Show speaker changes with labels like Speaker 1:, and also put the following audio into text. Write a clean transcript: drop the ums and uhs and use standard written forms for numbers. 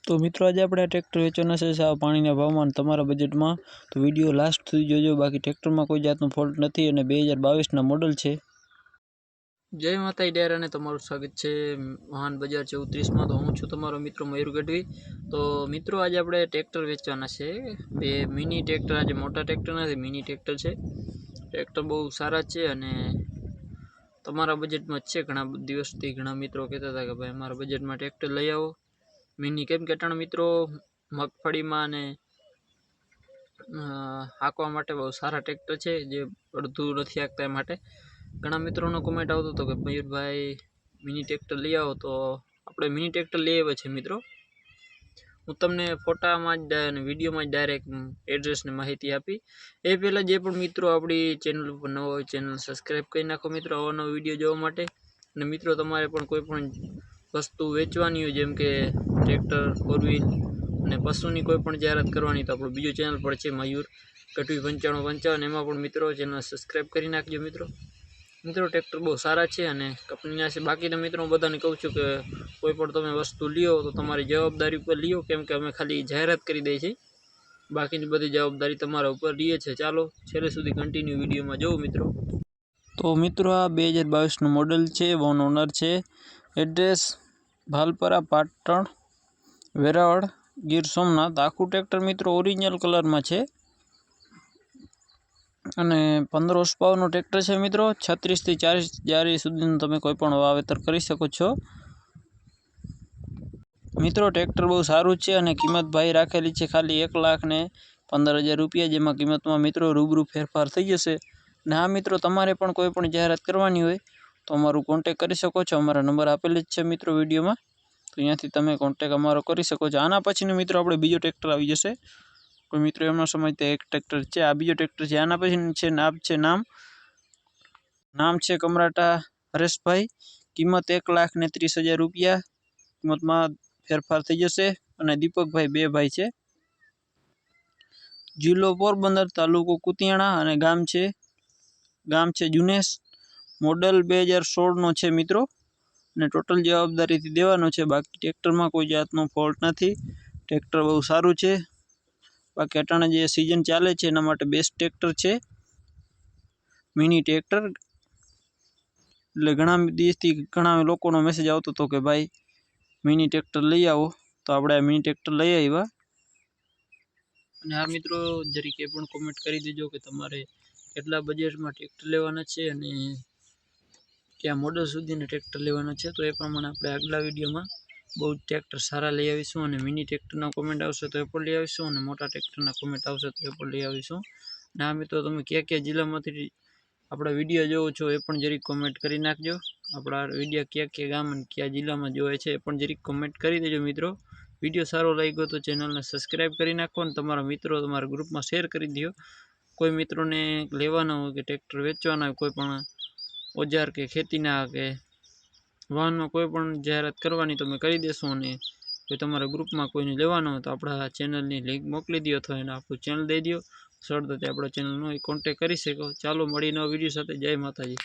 Speaker 1: तो मित्रों आज આપણે ट्रेक्टर વેચવાના છે સાવ પાણીના ભાવમાં તમારા બજેટમાં તો વિડિયો લાસ્ટ સુધી જોજો બાકી ટ્રેક્ટરમાં કોઈ જાતનો ફોલ્ટ નથી અને 2022 ના મોડલ છે। જય માતાજી ડેરાને તમારું સ્વાગત છે વાહન બજાર 34 માં। તો હું છું તમારો મિત્ર મયુર ગઢવી। તો મિત્રો આજે આપણે ટ્રેક્ટર વેચવાના છે બે મિની ટ્રેક્ટર। આજે મોટા ટ્રેક્ટર નથી મિની ટ્રેક્ટર છે। ટ્રેક્ટર બહુ સારા છે અને તમારા બજેટમાં છે। ઘણા દિવસથી ઘણા મિત્રો કહેતા હતા કે ભાઈ અમારા બજેટમાં ટ્રેક્ટર લઈ આવો मिनी केम के अटाण मित्रों मगफड़ी में ने हाकवा माटे बहुत सारा ट्रेक्टर है जे अड़धू नहीं हाकता ए माटे घणा मित्रों नो कमेंट आवतो तो कि मयूर भाई मिनी ट्रेक्टर लई आओ। तो आपणे मिनी ट्रेक्टर लई आव्या छे मित्रों। हूँ तमने फोटा में विडियो में डायरेक्ट एड्रेस ने माहिती आपी ए पहला जे पण मित्रों आपणी चेनल पर नवा होय चेनल सब्सक्राइब करी नाखो मित्रों आवो नવો विडियो जोवा माटे। अने मित्रों तमारे पण कोई पण वस्तु वेचवानी हो जेम के ट्रेक्टर फोर व्हील ने पशुनी कोई पण जाहेरात करवानी तो आपणो बीजो चेनल पर छे मयूर गढ़वी 9555 एमां पण मित्रों चेनल सब्सक्राइब करी नाखजो मित्रों। मित्रों ट्रेक्टर बहुत सारा है अने कंपनीना छे। बाकी मित्रों बधाने कहूँ छूँ कि कोई पण तमे वस्तु लियो तो तमारी जवाबदारी पर लियो केम के अमे खाली जाहेरात करी दई छे बाकीनी बधी जवाबदारी तमारा उपर रहीए छे। चालो छेल्ले सुधी कंटीन्यू विडियो में जोवो मित्रों। तो मित्रों आ 2022 નું મોડલ છે वन ओनर છે। एड्रेस भालपरा पाटण वेरावळ गीर सोमनाथ। आखू ट्रेक्टर मित्रों ओरिजिनल कलर में है अने 15 हॉर्स पावर नो ट्रेक्टर है मित्रों। 36 થી 40 जारी सुधी तमे कोईपण वावेतर करी सको छो मित्रों। ट्रेक्टर बहुत सारू है अने किंमत भाई राखेली है खाली 1,15,000 रुपया जेमां किंमत में मित्रों रूबरू फेरफार थई जशे। ने हाँ मित्रों तमारे पण कोईपण जाहेरात करवानी होय तो अमारुं कॉन्टेक्ट करी सको छो। अमारा नंबर आपेल ज छे मित्रों विडियो में तो अहींयाथी तमे कॉन्टेक्ट अमारो करी सको छो। आना पछीनो मित्रों आपणे बीजो ट्रेक्टर आवी जशे कोई मित्रों एमनो समजता एक ट्रेक्टर छे आ बीजो ट्रेक्टर छे। आना पछीनो छे नाम छे कमराटा हरेश भाई। किंमत 1,30,000 रुपया किंमत में फेरफार थई जशे अने दीपक भाई बे भाई छे। जिल्लो पोरबंदर तालुको कुतियाणा अने गाम छे जुनेस। मॉडल 2016 नो छे मित्रों ने टोटल जवाबदारी थी देवानो छे। बाकी ट्रेक्टर में कोई जातनो फॉल्ट नहीं। ट्रेक्टर बहुत सारू छे। बाकी अटाणे जे सीजन चाले छे एना माटे बेस्ट ट्रेक्टर छे मिनी ट्रेक्टर। એટલે ઘણા દિવસથી ઘણા લોકોનો મેસેજ આવતો હતો કે ભાઈ મિની ટ્રેક્ટર લઈ આવો તો આપણે આ મિની ટ્રેક્ટર લઈ આવ્યા। અને આ મિત્રો જરીક એ પણ કોમેન્ટ કરી દેજો કે તમારે કેટલા બજેટમાં ટ્રેક્ટર લેવાના છે અને क्या मॉडल सुधीना ट्रेक्टर लेवाना है तो ए प्रमाणे आपणे आगला विडियोमां बहुत ट्रेक्टर सारा लई आवीशुं अने मिनी ट्रेक्टरना कमेंट आवशे तो ए पण लई आवीशुं अने मोटा ट्रेक्टरना कमेंट आवशे तो ए पण लई आवीशुं। ने आ मित्रों तमे क्या जिल्लामांथी आपणा विडियो जोवो छो ए पण जरीक कमेंट करी नाखजो। आपणा विडियो क्या गाम अने क्या जिल्लामां जोवाय छे ए पण जरीक कमेंट करी देजो मित्रों। विडियो सारो लाग्यो तो चेनलने सब्सक्राइब करी नाखो अने तमारा मित्रों तमारा ग्रुपमां शेर करी दो। कोई मित्रोंने लेवाना होय के ट्रेक्टर वेचवाना होय कोई पण औजार के खेतीना के वाहन में कोईपण जाहेरात करवानी तो मैं करी देशूँ अने कोई तमारा ग्रुप में कोईने लेवानो हो तो आपणा चेनलनी लिंक मोकली दो अथवा एने आपणुं चेनल दई दो सरळताथी आपणा चेनलनो कॉन्टेक्ट करी शको। चालो मळीए नवा विडियो साथे। जय माताजी।